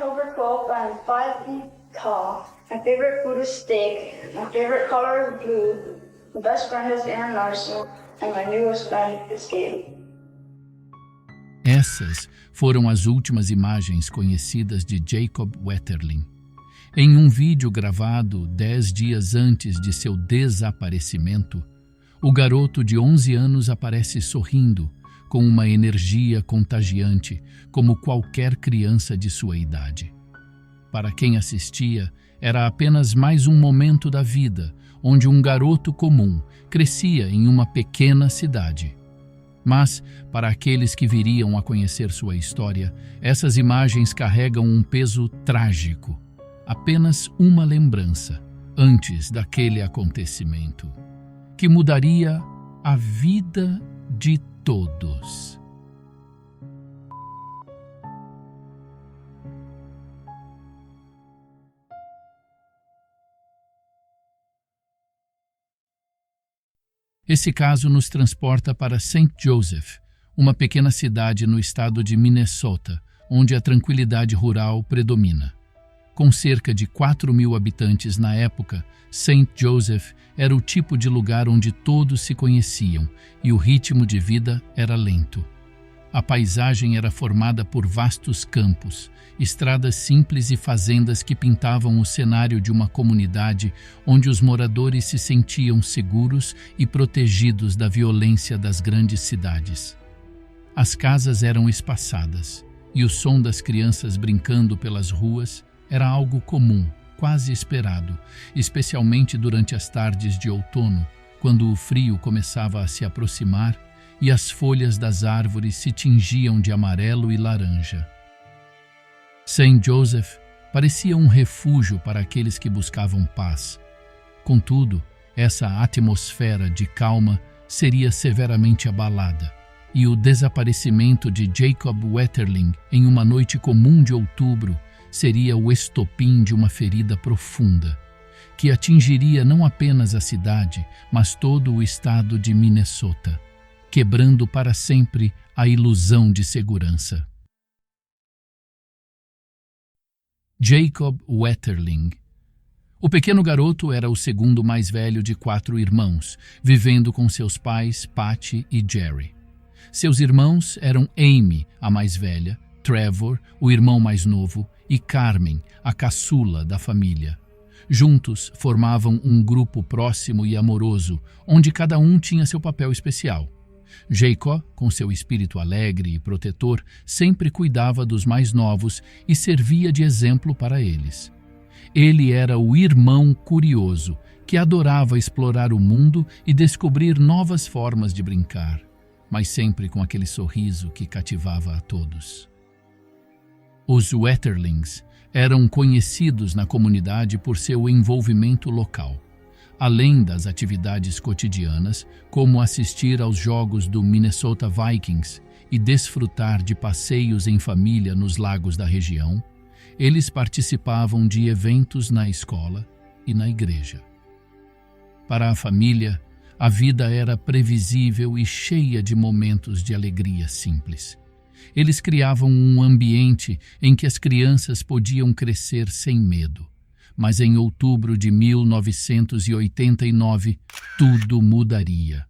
over 12 and 5 feet tall. My favorite food is steak. My favorite color is blue. My best friend is Aaron Larson. And my newest friend is Gabe. Essas foram as últimas imagens conhecidas de Jacob Wetterling. Em um vídeo gravado 10 dias antes de seu desaparecimento, o garoto de 11 anos aparece sorrindo, com uma energia contagiante, como qualquer criança de sua idade. Para quem assistia, era apenas mais um momento da vida, onde um garoto comum crescia em uma pequena cidade. Mas, para aqueles que viriam a conhecer sua história, essas imagens carregam um peso trágico. Apenas uma lembrança, antes daquele acontecimento, que mudaria a vida de todos. Esse caso nos transporta para St. Joseph, uma pequena cidade no estado de Minnesota, onde a tranquilidade rural predomina. Com cerca de 4.000 habitantes na época, St. Joseph era o tipo de lugar onde todos se conheciam e o ritmo de vida era lento. A paisagem era formada por vastos campos, estradas simples e fazendas que pintavam o cenário de uma comunidade onde os moradores se sentiam seguros e protegidos da violência das grandes cidades. As casas eram espaçadas e o som das crianças brincando pelas ruas era algo comum, quase esperado, especialmente durante as tardes de outono, quando o frio começava a se aproximar e as folhas das árvores se tingiam de amarelo e laranja. St. Joseph parecia um refúgio para aqueles que buscavam paz. Contudo, essa atmosfera de calma seria severamente abalada, e o desaparecimento de Jacob Wetterling em uma noite comum de outubro seria o estopim de uma ferida profunda, que atingiria não apenas a cidade, mas todo o estado de Minnesota, quebrando para sempre a ilusão de segurança. Jacob Wetterling. O pequeno garoto era o segundo mais velho de 4 irmãos, vivendo com seus pais, Patty e Jerry. Seus irmãos eram Amy, a mais velha, Trevor, o irmão mais novo, e Carmen, a caçula da família. Juntos formavam um grupo próximo e amoroso, onde cada um tinha seu papel especial. Jacob, com seu espírito alegre e protetor, sempre cuidava dos mais novos e servia de exemplo para eles. Ele era o irmão curioso, que adorava explorar o mundo e descobrir novas formas de brincar, mas sempre com aquele sorriso que cativava a todos. Os Wetterlings eram conhecidos na comunidade por seu envolvimento local. Além das atividades cotidianas, como assistir aos jogos do Minnesota Vikings e desfrutar de passeios em família nos lagos da região, eles participavam de eventos na escola e na igreja. Para a família, a vida era previsível e cheia de momentos de alegria simples. Eles criavam um ambiente em que as crianças podiam crescer sem medo. Mas em outubro de 1989, tudo mudaria.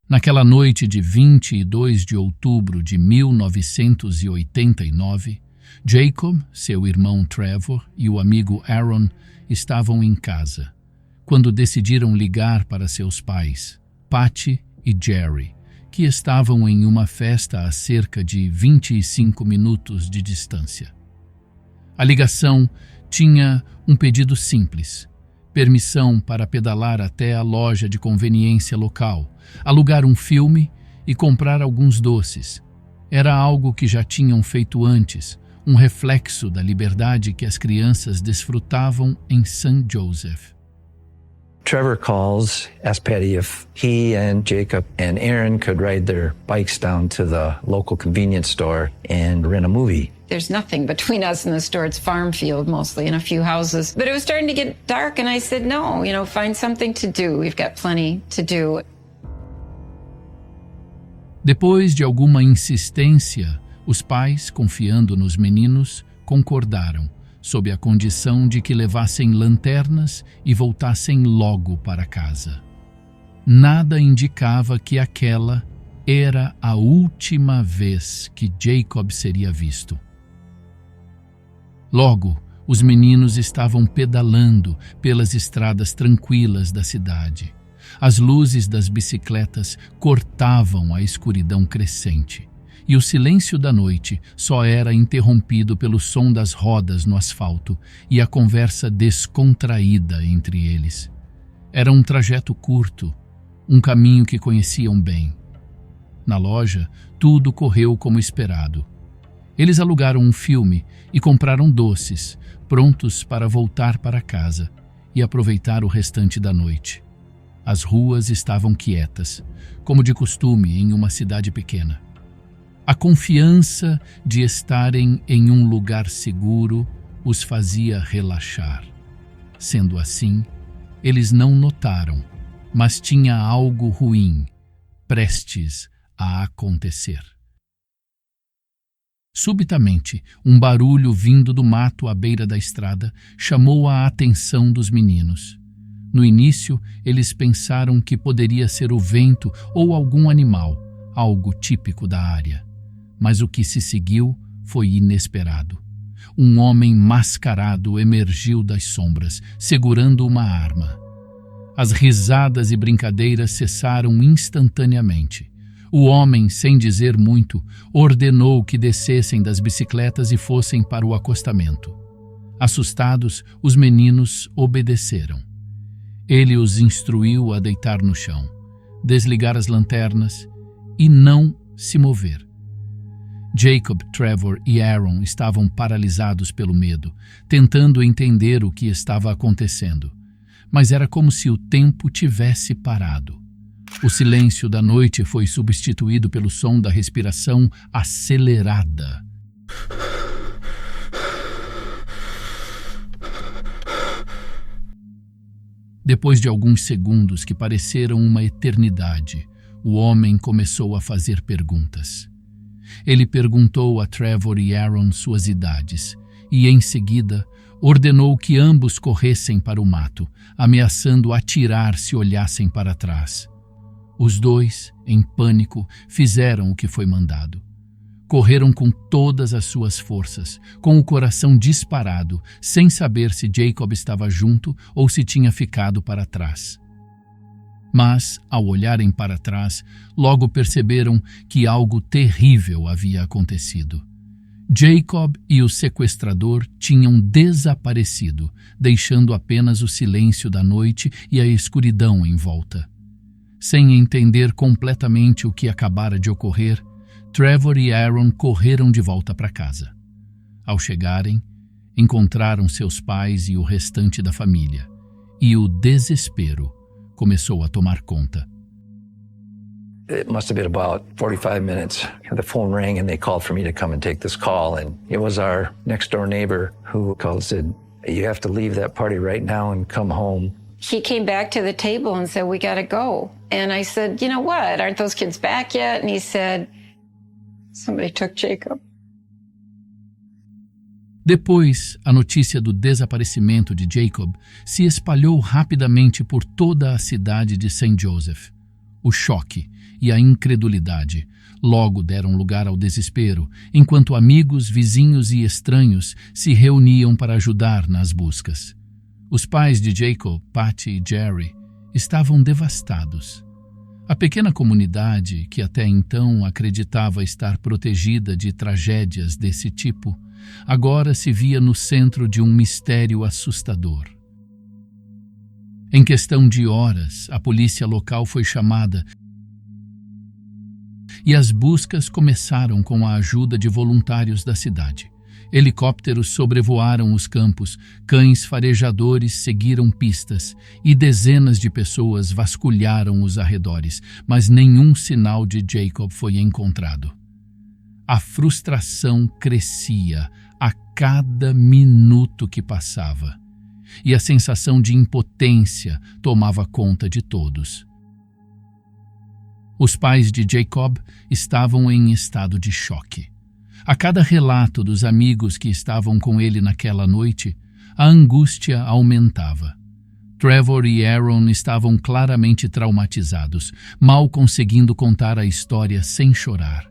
Naquela noite de 22 de outubro de 1989, Jacob, seu irmão Trevor e o amigo Aaron estavam em casa, quando decidiram ligar para seus pais, Patty e Jerry, que estavam em uma festa a cerca de 25 minutos de distância. A ligação tinha um pedido simples: permissão para pedalar até a loja de conveniência local, alugar um filme e comprar alguns doces. Era algo que já tinham feito antes, um reflexo da liberdade que as crianças desfrutavam em St. Joseph. Trevor calls, asks Patty if he and Jacob and Aaron could ride their bikes down to the local convenience store and rent a movie. There's nothing between us and the store. It's farm field mostly and a few houses. But it was starting to get dark and I said, no, find something to do. We've got plenty to do. Depois de alguma insistência, Os pais, confiando nos meninos, concordaram, sob a condição de que levassem lanternas e voltassem logo para casa. Nada indicava que aquela era a última vez que Jacob seria visto. Logo, os meninos estavam pedalando pelas estradas tranquilas da cidade. As luzes das bicicletas cortavam a escuridão crescente, e o silêncio da noite só era interrompido pelo som das rodas no asfalto e a conversa descontraída entre eles. Era um trajeto curto, um caminho que conheciam bem. Na loja, tudo correu como esperado. Eles alugaram um filme e compraram doces, prontos para voltar para casa e aproveitar o restante da noite. As ruas estavam quietas, como de costume em uma cidade pequena. A confiança de estarem em um lugar seguro os fazia relaxar. Sendo assim, eles não notaram, mas tinha algo ruim, prestes a acontecer. Subitamente, um barulho vindo do mato à beira da estrada chamou a atenção dos meninos. No início, eles pensaram que poderia ser o vento ou algum animal, algo típico da área. Mas o que se seguiu foi inesperado. Um homem mascarado emergiu das sombras, segurando uma arma. As risadas e brincadeiras cessaram instantaneamente. O homem, sem dizer muito, ordenou que descessem das bicicletas e fossem para o acostamento. Assustados, os meninos obedeceram. Ele os instruiu a deitar no chão, desligar as lanternas e não se mover. Jacob, Trevor e Aaron estavam paralisados pelo medo, tentando entender o que estava acontecendo. Mas era como se o tempo tivesse parado. O silêncio da noite foi substituído pelo som da respiração acelerada. Depois de alguns segundos que pareceram uma eternidade, o homem começou a fazer perguntas. Ele perguntou a Trevor e Aaron suas idades e, em seguida, ordenou que ambos corressem para o mato, ameaçando atirar se olhassem para trás. Os dois, em pânico, fizeram o que foi mandado. Correram com todas as suas forças, com o coração disparado, sem saber se Jacob estava junto ou se tinha ficado para trás. Mas, ao olharem para trás, logo perceberam que algo terrível havia acontecido. Jacob e o sequestrador tinham desaparecido, deixando apenas o silêncio da noite e a escuridão em volta. Sem entender completamente o que acabara de ocorrer, Trevor e Aaron correram de volta para casa. Ao chegarem, encontraram seus pais e o restante da família, e o desespero começou a tomar conta. It must have been about 45 minutes. The phone rang and they called for me to come and take this call. And it was our next door neighbor who called and said, "You have to leave that party right now and come home." He came back to the table and said, "We got to go." And I said, "You know what? Aren't those kids back yet?" And he said, "Somebody took Jacob." Depois, a notícia do desaparecimento de Jacob se espalhou rapidamente por toda a cidade de St. Joseph. O choque e a incredulidade logo deram lugar ao desespero, enquanto amigos, vizinhos e estranhos se reuniam para ajudar nas buscas. Os pais de Jacob, Patty e Jerry, estavam devastados. A pequena comunidade, que até então acreditava estar protegida de tragédias desse tipo, agora se via no centro de um mistério assustador. Em questão de horas, a polícia local foi chamada e as buscas começaram com a ajuda de voluntários da cidade. Helicópteros sobrevoaram os campos, cães farejadores seguiram pistas e dezenas de pessoas vasculharam os arredores, mas nenhum sinal de Jacob foi encontrado. A frustração crescia a cada minuto que passava, e a sensação de impotência tomava conta de todos. Os pais de Jacob estavam em estado de choque. A cada relato dos amigos que estavam com ele naquela noite, a angústia aumentava. Trevor e Aaron estavam claramente traumatizados, mal conseguindo contar a história sem chorar.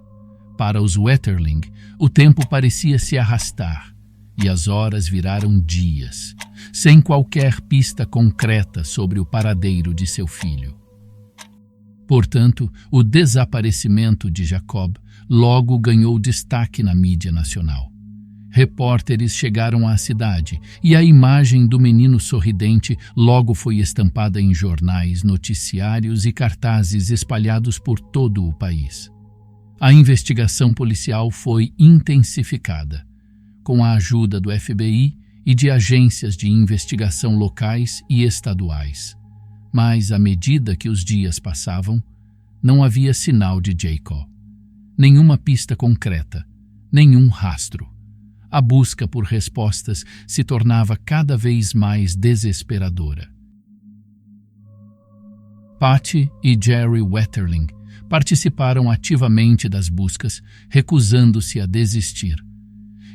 Para os Wetterling, o tempo parecia se arrastar, e as horas viraram dias, sem qualquer pista concreta sobre o paradeiro de seu filho. Portanto, o desaparecimento de Jacob logo ganhou destaque na mídia nacional. Repórteres chegaram à cidade e a imagem do menino sorridente logo foi estampada em jornais, noticiários e cartazes espalhados por todo o país. A investigação policial foi intensificada, com a ajuda do FBI e de agências de investigação locais e estaduais. Mas, à medida que os dias passavam, não havia sinal de Jacob. Nenhuma pista concreta, nenhum rastro. A busca por respostas se tornava cada vez mais desesperadora. Patty e Jerry Wetterling participaram ativamente das buscas, recusando-se a desistir.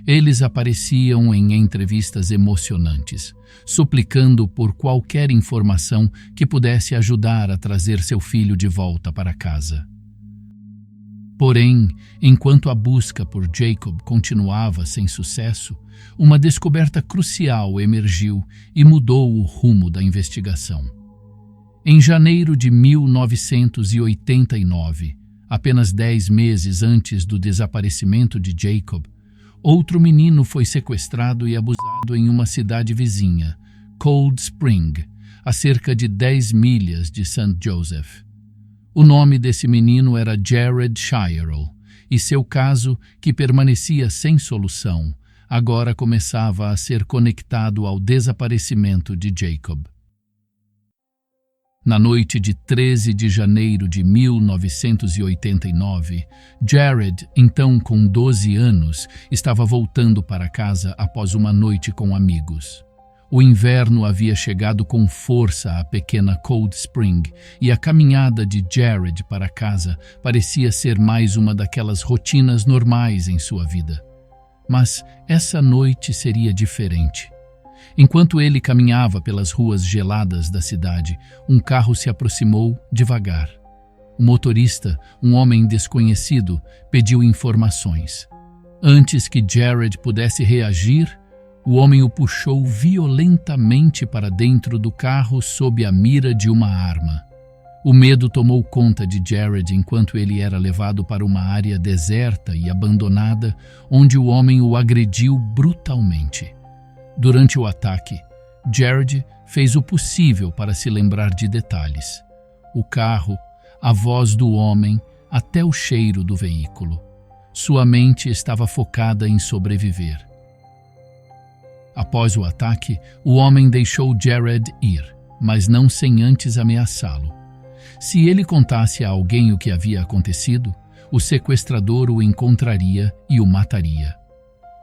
Eles apareciam em entrevistas emocionantes, suplicando por qualquer informação que pudesse ajudar a trazer seu filho de volta para casa. Porém, enquanto a busca por Jacob continuava sem sucesso, uma descoberta crucial emergiu e mudou o rumo da investigação. Em janeiro de 1989, apenas 10 meses antes do desaparecimento de Jacob, outro menino foi sequestrado e abusado em uma cidade vizinha, Cold Spring, a cerca de 10 milhas de St. Joseph. O nome desse menino era Jared Shirel, e seu caso, que permanecia sem solução, agora começava a ser conectado ao desaparecimento de Jacob. Na noite de 13 de janeiro de 1989, Jared, então com 12 anos, estava voltando para casa após uma noite com amigos. O inverno havia chegado com força à pequena Cold Spring e a caminhada de Jared para casa parecia ser mais uma daquelas rotinas normais em sua vida. Mas essa noite seria diferente. Enquanto ele caminhava pelas ruas geladas da cidade, um carro se aproximou devagar. O motorista, um homem desconhecido, pediu informações. Antes que Jared pudesse reagir, o homem o puxou violentamente para dentro do carro sob a mira de uma arma. O medo tomou conta de Jared enquanto ele era levado para uma área deserta e abandonada, onde o homem o agrediu brutalmente. Durante o ataque, Jared fez o possível para se lembrar de detalhes. O carro, a voz do homem, até o cheiro do veículo. Sua mente estava focada em sobreviver. Após o ataque, o homem deixou Jared ir, mas não sem antes ameaçá-lo. Se ele contasse a alguém o que havia acontecido, o sequestrador o encontraria e o mataria.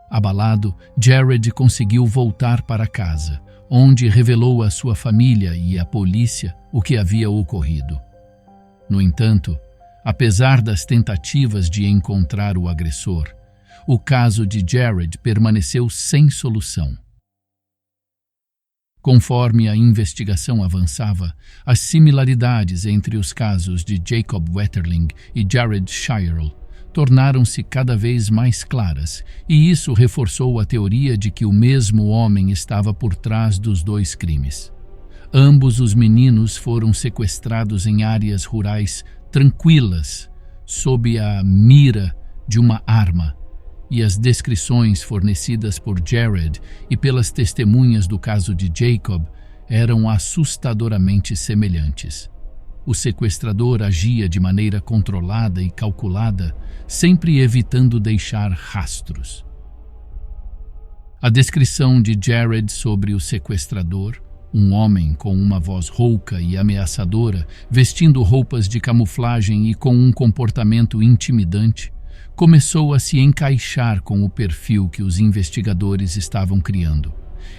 Abalado, Jared conseguiu voltar para casa, onde revelou à sua família e à polícia o que havia ocorrido. No entanto, apesar das tentativas de encontrar o agressor, o caso de Jared permaneceu sem solução. Conforme a investigação avançava, as similaridades entre os casos de Jacob Wetterling e Jared Shirel tornaram-se cada vez mais claras, e isso reforçou a teoria de que o mesmo homem estava por trás dos dois crimes. Ambos os meninos foram sequestrados em áreas rurais tranquilas, sob a mira de uma arma, e as descrições fornecidas por Jared e pelas testemunhas do caso de Jacob eram assustadoramente semelhantes. O sequestrador agia de maneira controlada e calculada, sempre evitando deixar rastros. A descrição de Jared sobre o sequestrador, um homem com uma voz rouca e ameaçadora, vestindo roupas de camuflagem e com um comportamento intimidante, começou a se encaixar com o perfil que os investigadores estavam criando.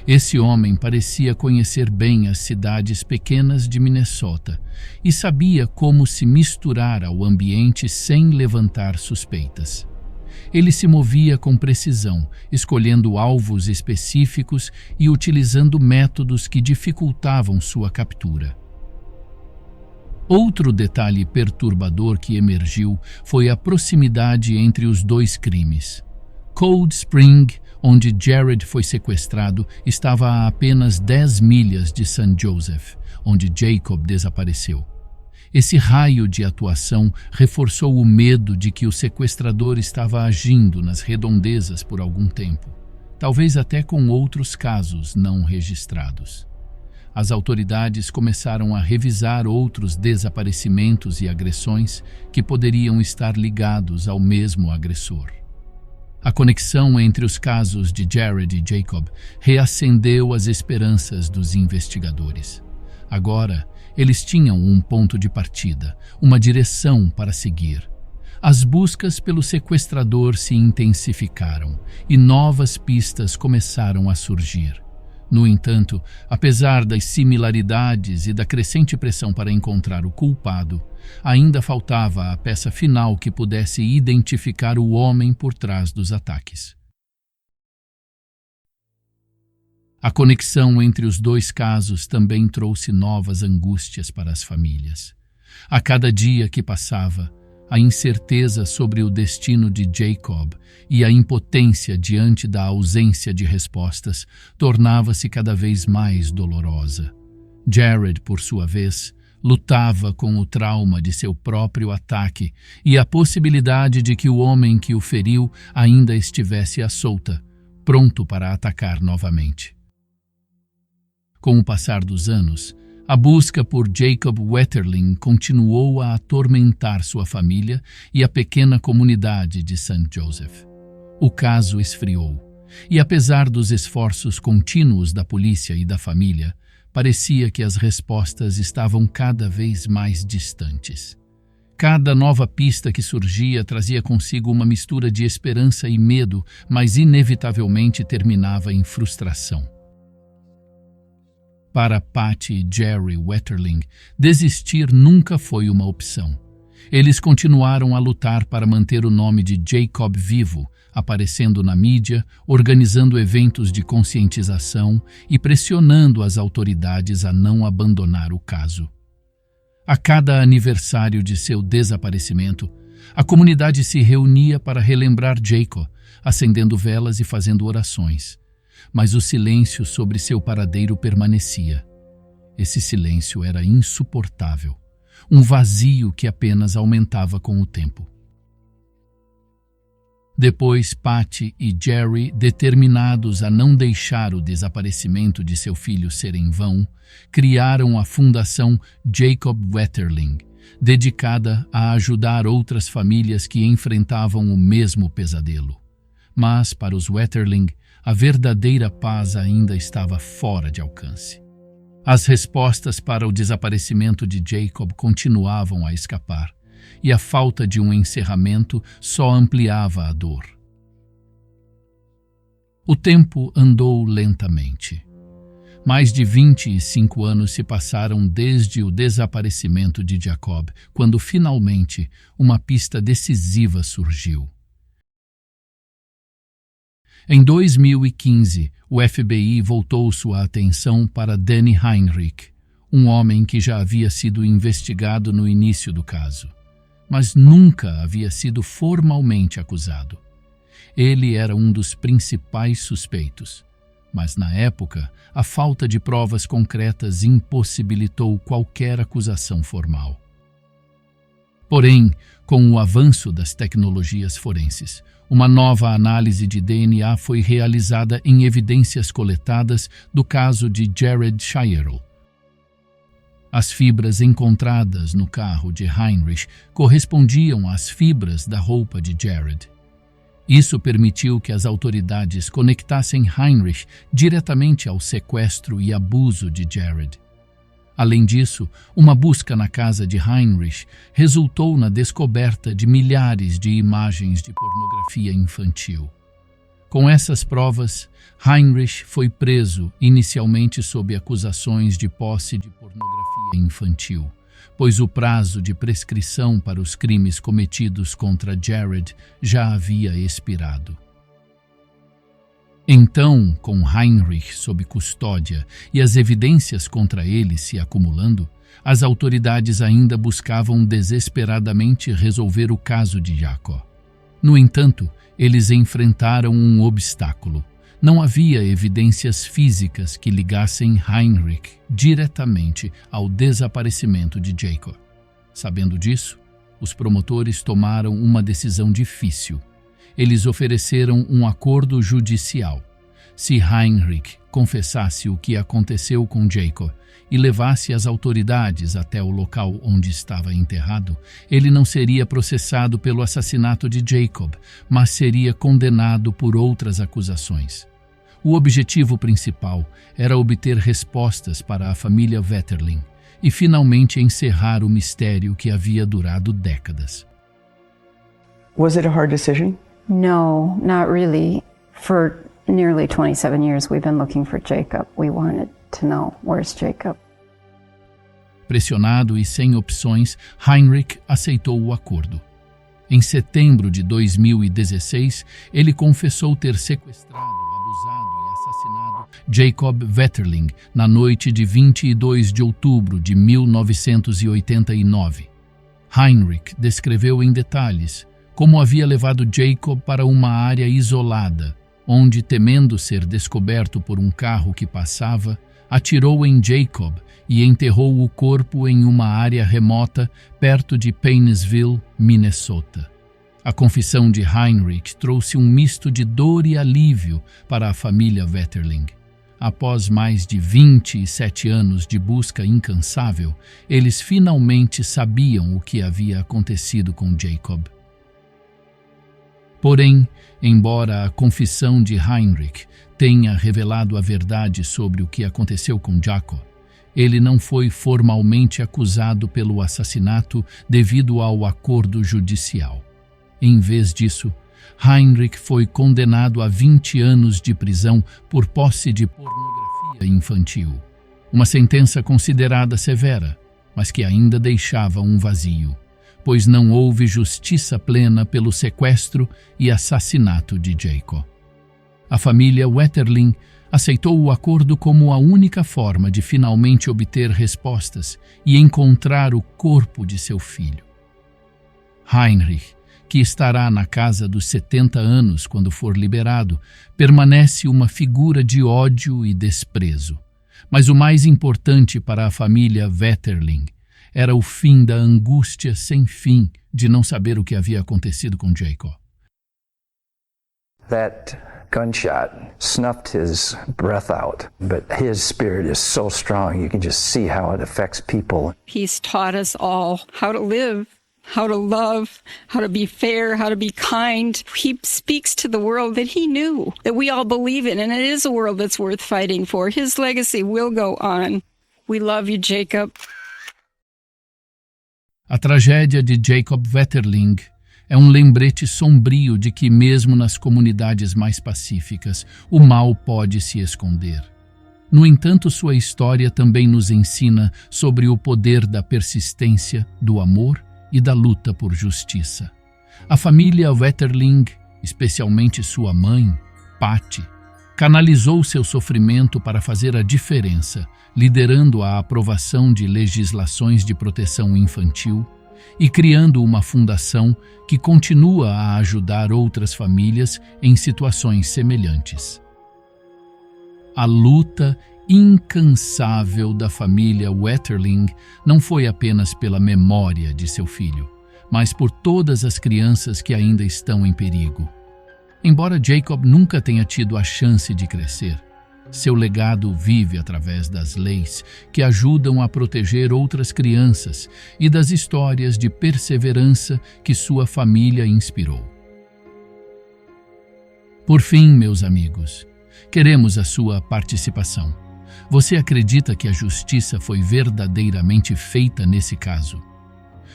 Esse homem parecia conhecer bem as cidades pequenas de Minnesota e sabia como se misturar ao ambiente sem levantar suspeitas. Ele se movia com precisão, escolhendo alvos específicos e utilizando métodos que dificultavam sua captura. Outro detalhe perturbador que emergiu foi a proximidade entre os dois crimes. Cold Spring, onde Jared foi sequestrado, estava a apenas 10 milhas de St. Joseph, onde Jacob desapareceu. Esse raio de atuação reforçou o medo de que o sequestrador estava agindo nas redondezas por algum tempo, talvez até com outros casos não registrados. As autoridades começaram a revisar outros desaparecimentos e agressões que poderiam estar ligados ao mesmo agressor. A conexão entre os casos de Jared e Jacob reacendeu as esperanças dos investigadores. Agora, eles tinham um ponto de partida, uma direção para seguir. As buscas pelo sequestrador se intensificaram e novas pistas começaram a surgir. No entanto, apesar das similaridades e da crescente pressão para encontrar o culpado, ainda faltava a peça final que pudesse identificar o homem por trás dos ataques. A conexão entre os dois casos também trouxe novas angústias para as famílias. A cada dia que passava, a incerteza sobre o destino de Jacob e a impotência diante da ausência de respostas tornava-se cada vez mais dolorosa. Jared, por sua vez, lutava com o trauma de seu próprio ataque e a possibilidade de que o homem que o feriu ainda estivesse à solta, pronto para atacar novamente. Com o passar dos anos, a busca por Jacob Wetterling continuou a atormentar sua família e a pequena comunidade de St. Joseph. O caso esfriou, e apesar dos esforços contínuos da polícia e da família, parecia que as respostas estavam cada vez mais distantes. Cada nova pista que surgia trazia consigo uma mistura de esperança e medo, mas inevitavelmente terminava em frustração. Para Patty e Jerry Wetterling, desistir nunca foi uma opção. Eles continuaram a lutar para manter o nome de Jacob vivo, aparecendo na mídia, organizando eventos de conscientização e pressionando as autoridades a não abandonar o caso. A cada aniversário de seu desaparecimento, a comunidade se reunia para relembrar Jacob, acendendo velas e fazendo orações. Mas o silêncio sobre seu paradeiro permanecia. Esse silêncio era insuportável, um vazio que apenas aumentava com o tempo. Depois, Patty e Jerry, determinados a não deixar o desaparecimento de seu filho ser em vão, criaram a Fundação Jacob Wetterling, dedicada a ajudar outras famílias que enfrentavam o mesmo pesadelo. Mas, para os Wetterling, a verdadeira paz ainda estava fora de alcance. As respostas para o desaparecimento de Jacob continuavam a escapar, e a falta de um encerramento só ampliava a dor. O tempo andou lentamente. Mais de 25 anos se passaram desde o desaparecimento de Jacob, quando finalmente uma pista decisiva surgiu. Em 2015, o FBI voltou sua atenção para Danny Heinrich, um homem que já havia sido investigado no início do caso, mas nunca havia sido formalmente acusado. Ele era um dos principais suspeitos, mas na época, a falta de provas concretas impossibilitou qualquer acusação formal. Porém, com o avanço das tecnologias forenses, uma nova análise de DNA foi realizada em evidências coletadas do caso de Jared Shierl. As fibras encontradas no carro de Heinrich correspondiam às fibras da roupa de Jared. Isso permitiu que as autoridades conectassem Heinrich diretamente ao sequestro e abuso de Jared. Além disso, uma busca na casa de Heinrich resultou na descoberta de milhares de imagens de pornografia infantil. Com essas provas, Heinrich foi preso inicialmente sob acusações de posse de pornografia infantil, pois o prazo de prescrição para os crimes cometidos contra Jared já havia expirado. Então, com Heinrich sob custódia e as evidências contra ele se acumulando, as autoridades ainda buscavam desesperadamente resolver o caso de Jaco. No entanto, eles enfrentaram um obstáculo. Não havia evidências físicas que ligassem Heinrich diretamente ao desaparecimento de Jaco. Sabendo disso, os promotores tomaram uma decisão difícil. Eles ofereceram um acordo judicial. Se Heinrich confessasse o que aconteceu com Jaco e levasse as autoridades até o local onde estava enterrado, ele não seria processado pelo assassinato de Jacob, mas seria condenado por outras acusações. O objetivo principal era obter respostas para a família Wetterling e finalmente encerrar o mistério que havia durado décadas. Was it a hard decision? No, not really. For nearly 27 years we've been looking for Jacob. We wanted to know, where's Jacob? Pressionado e sem opções, Heinrich aceitou o acordo. Em setembro de 2016, ele confessou ter sequestrado, abusado e assassinado Jacob Wetterling na noite de 22 de outubro de 1989. Heinrich descreveu em detalhes como havia levado Jacob para uma área isolada, onde, temendo ser descoberto por um carro que passava, atirou em Jacob e enterrou o corpo em uma área remota perto de Paynesville, Minnesota. A confissão de Heinrich trouxe um misto de dor e alívio para a família Wetterling. Após mais de 27 anos de busca incansável, eles finalmente sabiam o que havia acontecido com Jacob. Porém, embora a confissão de Heinrich tenha revelado a verdade sobre o que aconteceu com Jaco, ele não foi formalmente acusado pelo assassinato devido ao acordo judicial. Em vez disso, Heinrich foi condenado a 20 anos de prisão por posse de pornografia infantil. Uma sentença considerada severa, mas que ainda deixava um vazio, pois não houve justiça plena pelo sequestro e assassinato de Jaco. A família Wetterling aceitou o acordo como a única forma de finalmente obter respostas e encontrar o corpo de seu filho. Heinrich, que estará na casa dos 70 anos quando for liberado, permanece uma figura de ódio e desprezo. Mas o mais importante para a família Wetterling era o fim da angústia sem fim de não saber o que havia acontecido com Jaco. That gunshot snuffed his breath out, but his spirit is so strong, you can just see how it affects people. He's taught us all how to live, how to love, how to be fair, how to be kind. He speaks to the world that he knew, that we all believe in, and it is a world that's worth fighting for. His legacy will go on. We love you, Jacob. A tragédia de Jacob Wetterling é um lembrete sombrio de que, mesmo nas comunidades mais pacíficas, o mal pode se esconder. No entanto, sua história também nos ensina sobre o poder da persistência, do amor e da luta por justiça. A família Wetterling, especialmente sua mãe, Patty, canalizou seu sofrimento para fazer a diferença, liderando a aprovação de legislações de proteção infantil e criando uma fundação que continua a ajudar outras famílias em situações semelhantes. A luta incansável da família Wetterling não foi apenas pela memória de seu filho, mas por todas as crianças que ainda estão em perigo. Embora Jacob nunca tenha tido a chance de crescer, seu legado vive através das leis que ajudam a proteger outras crianças e das histórias de perseverança que sua família inspirou. Por fim, meus amigos, queremos a sua participação. Você acredita que a justiça foi verdadeiramente feita nesse caso?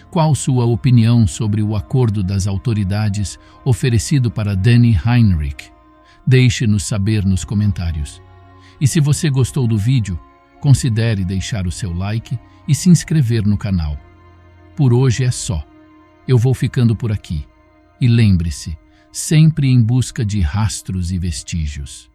Qual sua opinião sobre o acordo das autoridades oferecido para Danny Heinrich? Deixe-nos saber nos comentários. E se você gostou do vídeo, Considere deixar o seu like e se inscrever no canal. Por hoje é só. Eu vou ficando por aqui. E lembre-se, sempre em busca de rastros e vestígios.